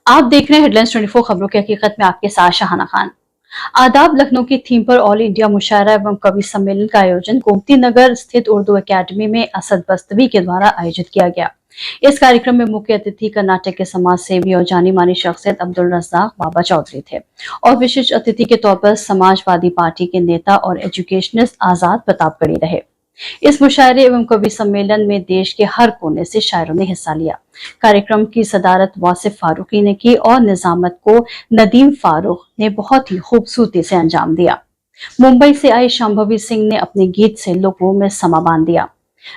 आप देख रहे हैं हेडलाइंस 24 खबरों की हकीकत में आपके साथ शाहाना खान। आदाब लखनऊ की थीम पर ऑल इंडिया मुशायरा एवं कवि सम्मेलन का आयोजन गोमती नगर स्थित उर्दू एकेडमी में असद बस्तवी के द्वारा आयोजित किया गया। इस कार्यक्रम में मुख्य अतिथि कर्नाटक के समाज सेवी और जानी मानी शख्सियत अब्दुल रज़्ज़ाक बाबा चौधरी थे और विशिष्ट अतिथि के तौर पर समाजवादी पार्टी के नेता और एजुकेशनिस्ट आजाद प्रतापगढ़ी रहे। इस मुशायरे एवं कवि सम्मेलन में देश के हर कोने से शायरों ने हिस्सा लिया। कार्यक्रम की सदारत वासिफ फारूकी ने की और निजामत को नदीम फारूक ने बहुत ही खूबसूरती से अंजाम दिया। मुंबई से आई शांभवी सिंह ने अपने गीत से लोगों में समा बांध दिया।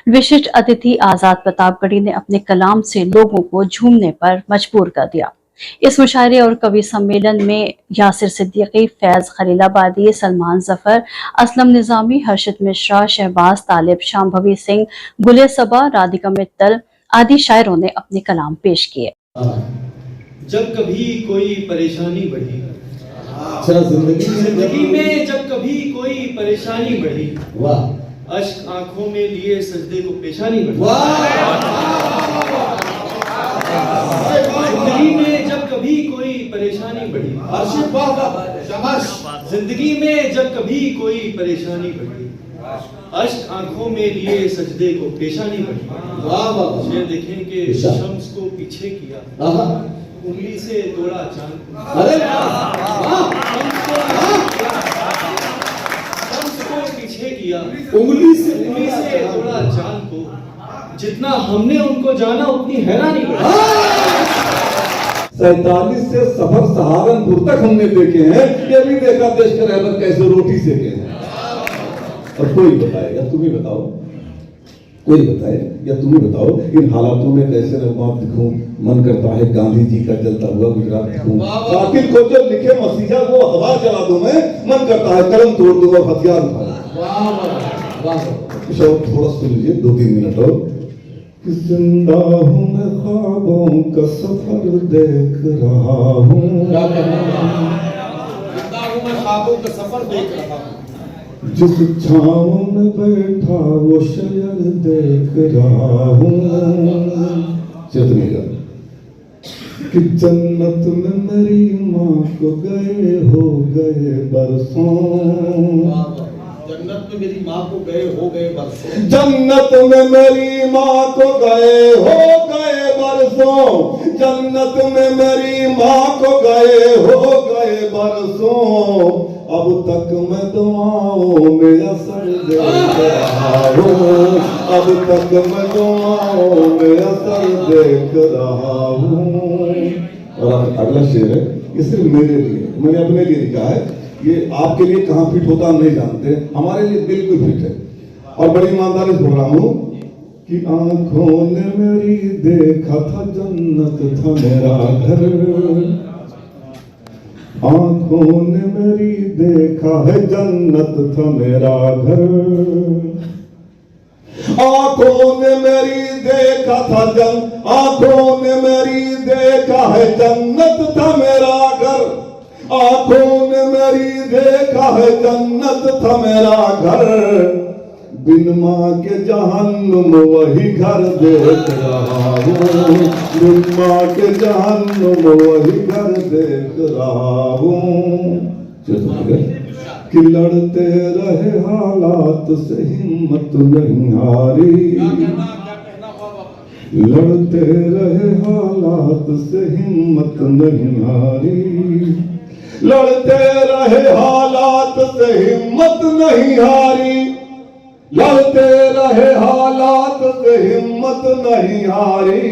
विशिष्ट अतिथि आजाद प्रतापगढ़ी ने अपने कलाम से लोगों को झूमने पर मजबूर कर दिया। इस मुशायरे और कवि सम्मेलन में यासिर सिद्दीकी, फैज खलीलाबादी, सलमान जफर, असलम निजामी, हर्षित मिश्रा, शहबाज तालिब, शांभवी सिंह, गुले सबा, राधिका मित्तल आदि शायरों ने अपने कलाम पेश किए। जब कभी कोई परेशानी बढ़ी, जिंदगी में जब कभी कोई परेशानी बढ़ी, वाह, अश्क आंखों में लिए सजदे को पेशानी बढ़ी। जिंदगी में जब कभी कोई परेशानी बढ़ी, जिंदगी में जब कभी कोई परेशानी बढ़ी, अश्क आंखों में लिए सजदे को पेशानी बढ़ी। वाह वाह, ये देखें कि शम्स को पीछे किया, उंगली से तोड़ा चांद। अरे शम्स को पीछे किया, उंगली से तोड़ा चांद को। जितना हमने उनको जाना उतनी हैरानी बढ़ी। 47 से सफर सहारनपुर तक हमने देखे हैं, ये भी देखा देश के रहबर कैसे रोटी सेके हैं। और कोई बताए या तुम ही बताओ, कोई बताए या तुम ही बताओ, इन हालातों में कैसे रहमान दिखूं। मन करता है गांधी जी का जलता हुआ गुजरात दिखूं। कातिल को जब लिखे मसीहा वो हवा जला दूं मैं, मन करता है कलम तोड़ दूं और हथियार उठा लूं। वाह वाह, थोड़ा सुन लीजिए, 2-3 मिनट और। जिंदा हूँ मैं, ख्वाबों का सफर देख रहा हूँ। जिंदा हूँ मैं, ख्वाबों का सफर देख रहा हूँ। जिस छाँव में बैठा वो शहर देख रहा हूँ। चेतनेगा कि जन्नत में मेरी माँ को गए बरसों। जन्नत में मेरी माँ को गए बरसों। जन्नत में मेरी माँ को गए बरसों। जन्नत में मेरी माँ को गए बरसों। अब तक मैं दुआओं में असर देख रहा हूँ। अब तक मैं दुआओं में असर देख रहा हूँ। और अगला शेर है, ये सिर्फ मेरे लिए, मैंने अपने लिए लिखा है। ये आपके लिए कहाँ फिट होता हम नहीं जानते, हमारे लिए बिल्कुल फिट है। और बड़ी ईमानदारी से बोल रहा हूँ कि आंखों ने मेरी देखा था जन्नत था मेरा घर। आंखों ने मेरी देखा है जन्नत था मेरा घर। आंखों ने मेरी देखा था आंखों ने मेरी देखा है जन्नत था मेरा घर। आंखों ने मेरी देखा है जन्नत था मेरा घर। बिन माँ के जहन्नुम वही घर देख रहा हूँ। बिन माँ के जहन्नुम वही घर देख रहा हूँ। कि लड़ते रहे हालात से हिम्मत नहीं हारी। लड़ते रहे हालात से हिम्मत नहीं हारी। लड़ते रहे हालात से हिम्मत नहीं हारी। लड़ते रहे हालात से हिम्मत नहीं हारी।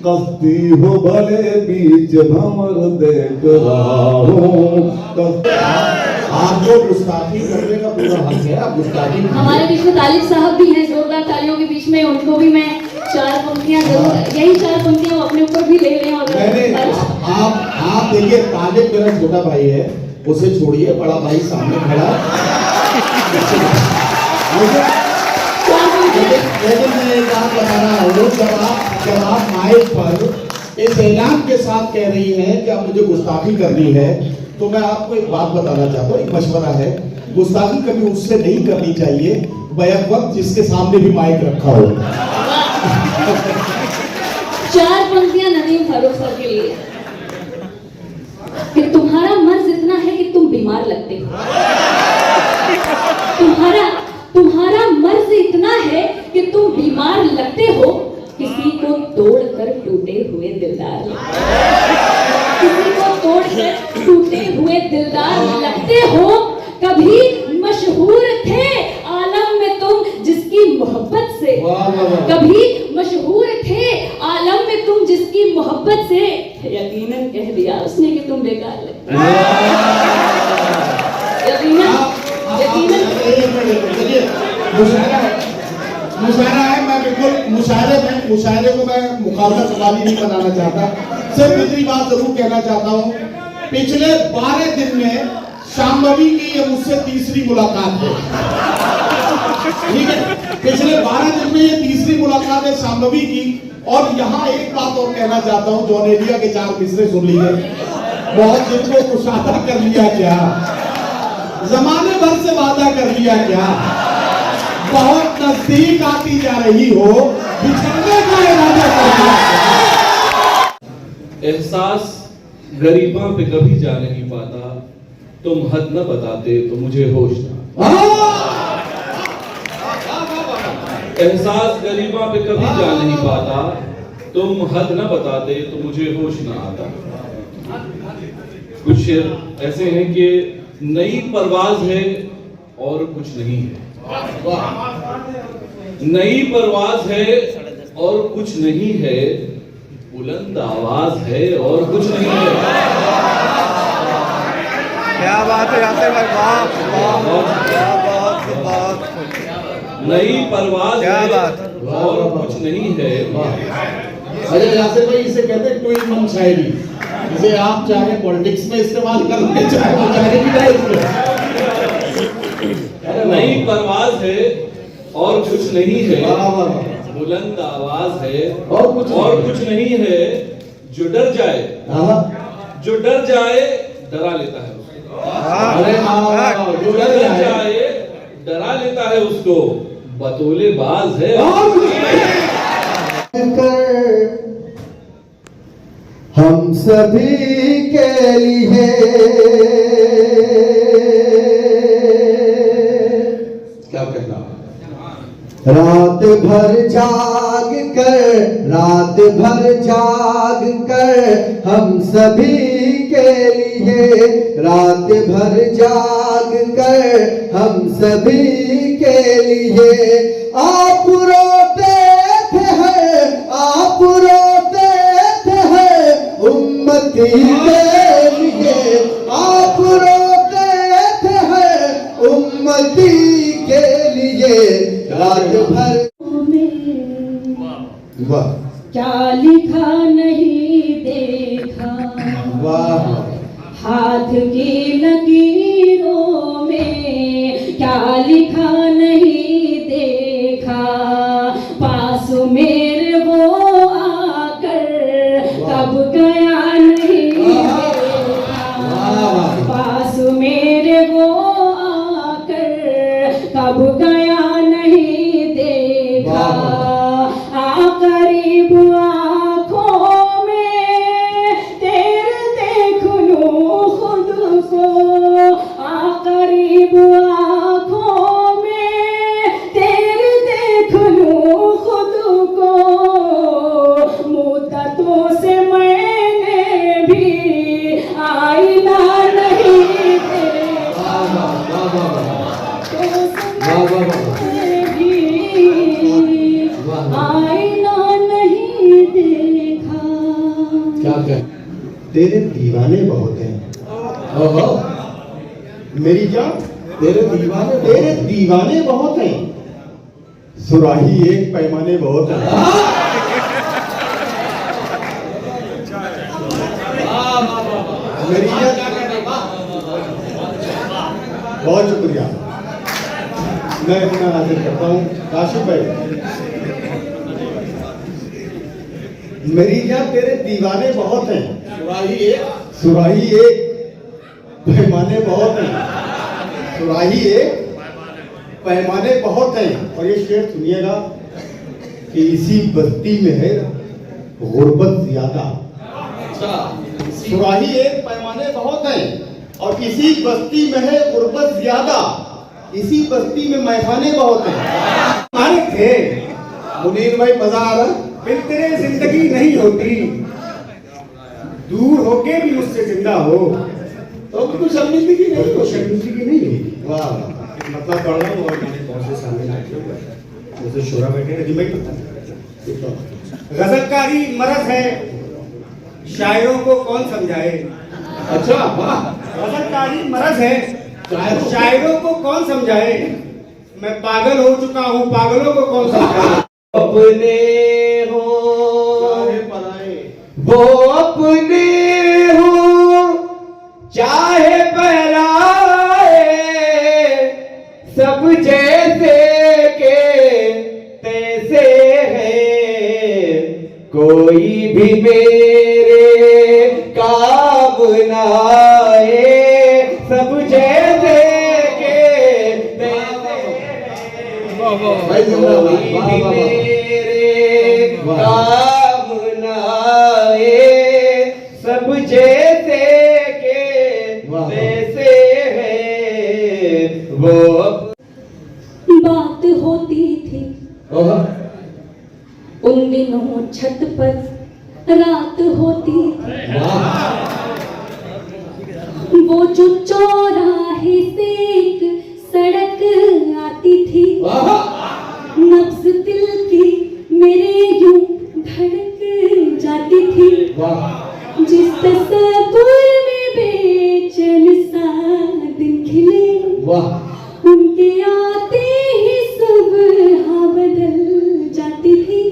कश्ती हो भले बीच भंवर देख रहा हूँ। आपको गुस्ताखी करने का पूरा हक है, आप गुस्ताखी। हमारे बीच में तालिब साहब भी हैं, जोरदार तालियों के बीच में उनको भी मैं 4 पंक्तियां जरूर, यही 4 पंक्तियां अपने ऊपर भी ले लें। और आप देखिए, तालिब मेरा छोटा भाई है, उसे छोड़िए, बड़ा भाई सामने खड़ा। लेकिन मैं एक बात बता रहा हूँ, जब आप माइक पर इस ऐलान के साथ कह रही हैं कि आप मुझे गुस्ताखी करनी है, तो मैं आपको एक बात बताना चाहता हूँ, एक मशवरा है। गुस्ताखी कभी उससे नहीं करनी चाहिए बैक वक्त जिसके सामने भी माइक रखा हो। 4 पंक्तियां नदीम फारूक सर के लिए। कि तुम्हारा मर्ज इतना है कि तुम बीमार लगते हो। तुम्हारा मर्ज इतना है कि तुम बीमार लगते हो। किसी को तोड़कर टूटे हुए दिलदार लगते हो। किसी को तोड़कर टूटे हुए दिलदार लगते हो। कभी मशहूर थे आलम में तुम जिसकी मोहब्बत से, कभी मशहूर थे आलम में तुम जिसकी मोहब्बत से, यकीनन कह दिया उसने कि तुम बेकार लगते हो। यकीनन मुशायरा है। मैं बिल्कुल मुशायरे को मैं मुकाबला सवाली नहीं बनाना चाहता। सिर्फ इतनी बात जरूर कहना चाहता हूँ, पिछले 12 दिन में शांभवी की ये मुझसे तीसरी मुलाकात है। ठीक है, पिछले 12 दिन में ये तीसरी मुलाकात है शांभवी की। और यहाँ एक बात और कहना चाहता हूँ, जॉन एलिया के 4 मिसरे सुन लीजिए। बहुत दिन को कुशादा कर लिया क्या, जमाने भर से वादा कर लिया क्या, बहुत नजदीक आती जा रही हो, बिछड़ने का इरादा कर लिया क्या। एहसास गरीबां पे कभी जा नहीं पाता, तुम हद न बताते तो मुझे होश ना। एहसास गरीबां पे कभी जा नहीं पाता, तुम हद न बताते तो मुझे होश ना आता। कुछ शेर ऐसे हैं कि नई परवाज है और कुछ नहीं है, नई परवाज है और कुछ नहीं है, बुलंद आवाज है और कुछ नहीं है। क्या बात है यासिर भाई, बहुत नई परवाज क्या है बात। और कुछ नहीं है। अरे यासिर भाई, इसे कहते हैं ट्वीट मन शायरी। इसे आप चाहे पॉलिटिक्स में इस्तेमाल करेंगे, चाहे मुशायरे की तरह। नई परवाज है और कुछ नहीं है, बुलंद आवाज है और कुछ नहीं है। जो डर जाए डरा लेता है उसको। अरे जो डर जाए डरा लेता है उसको, बतौले बाज है और कुछ नहीं है। हम सभी के लिए क्या कहना, रात भर जाग कर हम सभी के लिए, रात भर जाग कर हम सभी के लिए। आप रोते थे उम्मती के लिए, आप रोते थे उम्मती के लिए, रात भर। वाह, क्या लिखा नहीं देखा, वाह, हाथ की लकीरों में क्या लिखा नहीं देखा। पास मेरे वो आकर कब गया नहीं देखा। पास मेरे वो आकर कब गया नहीं देखा। करीब आँखों में तेरे देख लूं खुद को, करीब आँखों में तेरे देख लूं खुद को। मुद्दतों से मैंने भी आईना नहीं देखा, आईना नहीं देखा। क्या कह, तेरे दीवाने बहुत हैं। मेरी जान, तेरे दीवाने बहुत हैं। सुराही एक, पैमाने बहुत हैं। मेरी जान, बहुत शुक्रिया। मैं अपना हाजिर करता हूँ काशिफ भाई। मेरी जान, तेरे दीवाने बहुत हैं। सुराही एक, पैमाने बहुत हैं। सुराही एक, पैमाने बहुत हैं। और ये शेर सुनिएगा कि इसी बस्ती में है गुर्बत ज्यादा। सुराही एक पैमाने बहुत हैं और इसी बस्ती में है गुर्बत ज्यादा, इसी बस्ती में मैखाने बहुत हैं। मारे थे मुनीर भाई मजा आ रहा? फिर तेरे जिंदगी नहीं होती, दूर होके भी मुझसे जिंदा हो तो कुछ शर्मिंदगी नहीं हो, शर्मिंदगी नहीं होगी। वाह, मतलब पढ़ रहा हूँ और मैंने बहुत से सामने जैसे शोरा बैठे हैं भाई पता। गजलकारी मरज है, शायरों को कौन समझाए। अच्छा वाह, गजलकारी मरज है, शायरों को कौन समझाए। मैं पागल हो चुका हूँ, पागलों को कौन समझाए। अपने हो वो अपने हो चाहे पहराए, सब जैसे के तैसे है, कोई भी मेरे काम ना आए, सब जैसे के तैसे है, कोई भी मेरे काम ना आए, सब जैसे के तैसे है वो। बात होती थी उन दिनों छत पर रात होती थी, वो जो चौराहे से एक सड़क आती थी, नब्ज दिल की मेरे यूं धड़क जाती थी, जिस तस्वीर में बेचैन सा दिन खिले, उनके आते ही सब हाँ बदल जाती थी।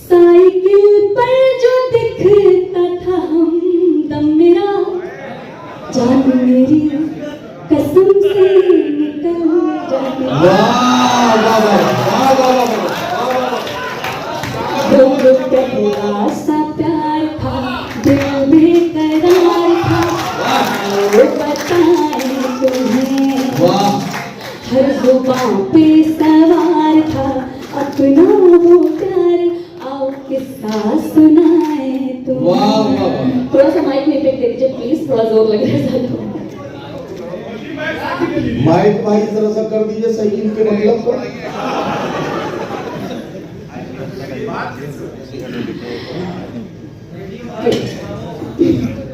साइकिल पर जो दिखता था हमदम मेरा, जान मेरी कसम से निकल जाती थी। पहला सा प्यार था, दिल बेकरार था, वो बताए तुम्हें, हर जुबान पे सवार था अपना वो प्यार, आओ किस्सा सुनाए तुम्हें। थोड़ा सा माइक में इफेक्ट दे दीजिए प्लीज, थोड़ा जोर लग रहा है। माइक भाई जरा सा कर दीजिए सही इनके मतलब को।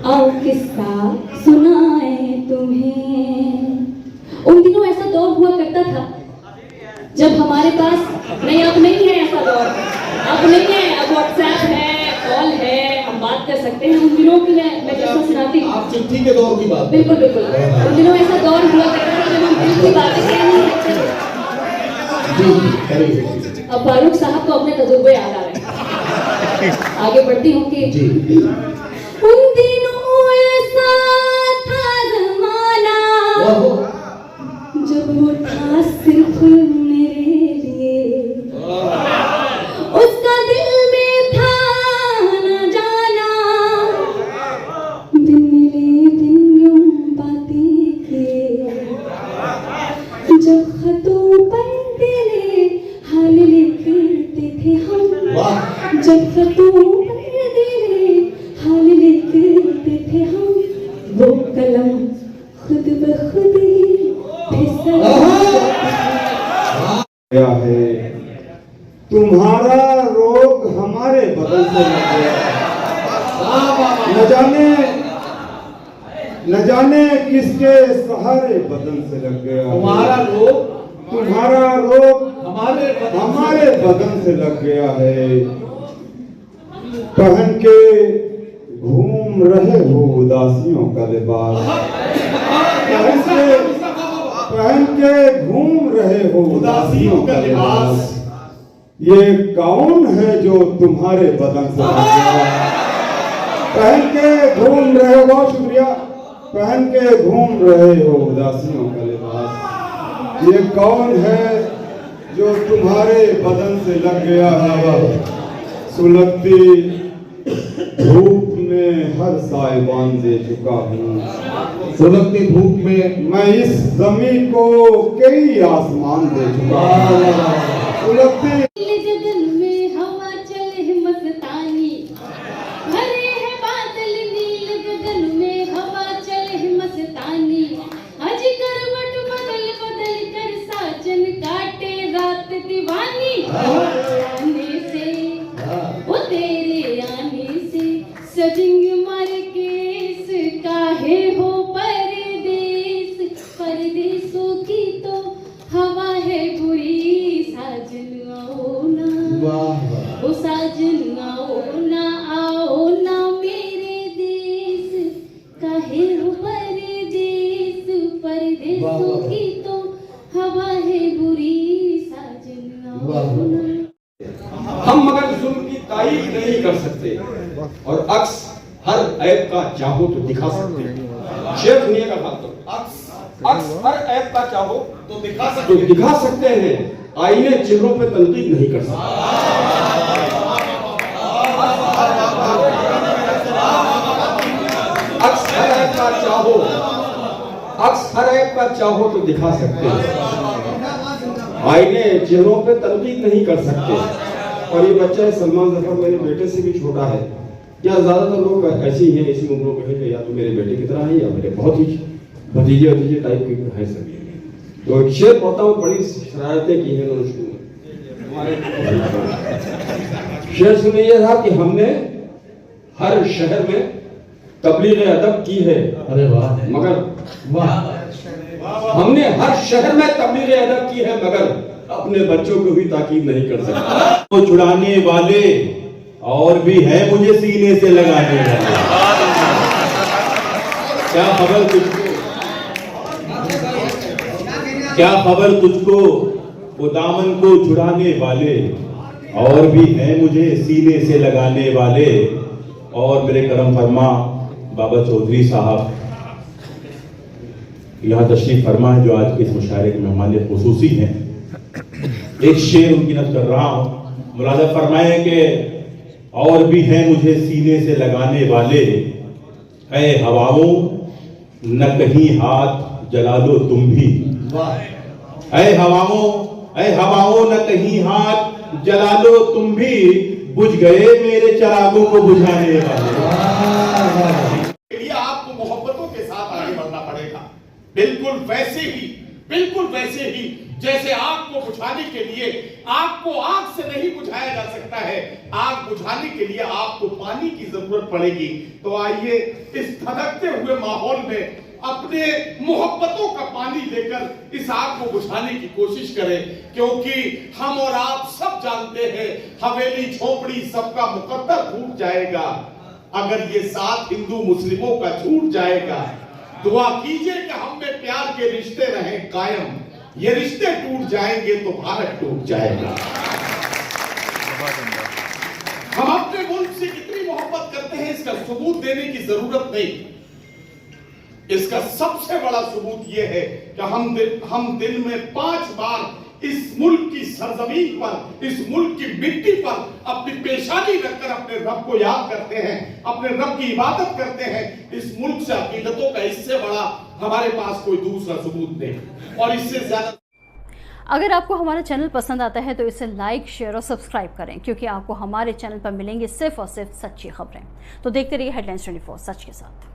आओ किस्सा सुनाए तुम्हें। उन दिनों ऐसा दौर हुआ करता था जब हमारे पास नहीं, अब नहीं है ऐसा दौर, अब नहीं है, अब व्हाट्सएप है, कॉल है, हम बात कर सकते हैं। उन दिनों की मैं किस्सा सुनाती हूँ। आप चिट्ठी के दौर की बात। बिल्कुल बिल्कुल, उन दिनों ऐसा दौर हुआ करता था जब हम दिल की बातें कह नहीं सकते। अब फारूक साहब को अपने तजुर्बे याद आ रहे हैं। आगे बढ़ती हूँ कि उन दिनों ऐसा था जमाना जब वो था सिर्फ मेरे लिए, उसका दिल में था न जाना, दिन मिले दिन यूं बातें किए, जब खतों पर तेरे हाल लिखते थे हम, जब खतों पर तेरे हाल लिखते थे हम, वो कलम खुद ब खुद ही फिसल गया है, तुम्हारा रोग हमारे बदन से लग गया, न जाने किसके सहारे बदन से लग गया। तुम्हारा रोग हमारे बदन से लग गया है, पहन के घूम रहे हो उदासियों का लिबास, पहन के घूम रहे हो उदासियों का लिबास, ये कौन है जो तुम्हारे बदन से लग गया? पहन के घूम रहे हो, बहुत शुक्रिया, पहन के घूम रहे हो उदासियों का लिबास, ये कौन है जो तुम्हारे बदन से लग गया है? सुलगती धूप में हर साइबान दे चुका हूँ, सुलगती धूप में मैं इस जमीन को कई आसमान दे चुका हूँ। सुलगती जगन में हवा चले मस्तानी, भरे है बादल आने से, वो तेरे आने से सजेंगे मार्केस, काहे हो परदेस, परदेसों की तो हवा है बुरी, साजन आओ ना, ओ साजन आओ ना मेरे देश, काहे हो परदेस, परदेसों की तो हवा है बुरी, साजन आओ ना। हम मगर जुल्म की तारीफ नहीं कर सकते और अक्स हर ऐब का चाहो तो दिखा सकते हैं। शेर सुनिएगा बात तो, अक्स हर ऐब का चाहो तो दिखा सकते हैं, आईने चेहरों पे तनकीद नहीं कर सकते। अक्स हर ऐब का चाहो, अक्स हर ऐब का चाहो तो दिखा सकते हैं, आईने चेहरों पे तनकीद नहीं कर सकते। और ये बच्चा है सलमान जफर, मेरे बेटे से भी छोटा है। या ज्यादातर लोग ऐसे ही हैं, ऐसी उम्रों के हैं, या तो मेरे बेटे की तरह है या मेरे बहुत ही भतीजे टाइप के है सभी। तो एक शेर पढ़ता हूँ, बड़ी शरारतें की हैं उन्होंने शुरू में। शेर सुनिए, ये था कि हमने हर शहर में तबलीग अदब की है, अरे वाह, मगर हमने हर शहर में तबलीग अदब की है, मगर अपने बच्चों को भी ताकीद नहीं कर सकते। वो छुड़ाने वाले और भी है मुझे सीने से लगाने वाले। क्या खबर तुझको, क्या खबर तुझको, वो दामन को छुड़ाने वाले और भी है मुझे सीने से लगाने वाले। और मेरे करम फरमा बाबा चौधरी साहब यहाँ तशरीफ फरमा है, जो आज के इस मुशायरे के मेहमान खुसूसी हैं। एक शेर उनकी नज़र कर रहा हूं, मुलाजा फरमाए कि और भी हैं मुझे सीने से लगाने वाले, ऐ हवाओं न कहीं हाथ जला लो तुम भी, ऐ हवाओं न कहीं हाथ जला लो तुम भी, बुझ गए मेरे चिरागों को बुझाने वाले। आपको मोहब्बतों के साथ आगे बढ़ना पड़ेगा, बिल्कुल वैसे ही जैसे आग को बुझाने के लिए आग को आग से नहीं बुझाया जा सकता है, आग बुझाने के लिए आपको पानी की जरूरत पड़ेगी। तो आइए इस धधकते हुए माहौल में अपने मोहब्बतों का पानी लेकर इस आग को बुझाने की कोशिश करें, क्योंकि हम और आप सब जानते हैं हवेली झोपड़ी सबका मुकद्दर टूट जाएगा अगर ये साथ हिंदू मुस्लिमों का छूट जाएगा। दुआ कीजिए कि हम में प्यार के रिश्ते रहें कायम, ये रिश्ते टूट जाएंगे तो भारत टूट जाएगा। हम अपने मुल्क से कितनी मोहब्बत करते हैं इसका सबूत देने की जरूरत नहीं, इसका सबसे बड़ा सबूत यह है कि हम दिन में 5 बार इस मुल्क की सरजमीन पर, इस मुल्क की मिट्टी पर अपनी पेशानी रखकर अपने रब को याद करते हैं, अपने रब की इबादत करते हैं। इस मुल्क से अकीदतों का इससे बड़ा हमारे पास कोई दूसरा सबूत नहीं, और इससे ज्यादा। अगर आपको हमारा चैनल पसंद आता है तो इसे लाइक, शेयर और सब्सक्राइब करें, क्योंकि आपको हमारे चैनल पर मिलेंगे सिर्फ और सिर्फ सच्ची खबरें। तो देखते रहिए हेडलाइंस 24 सच के साथ।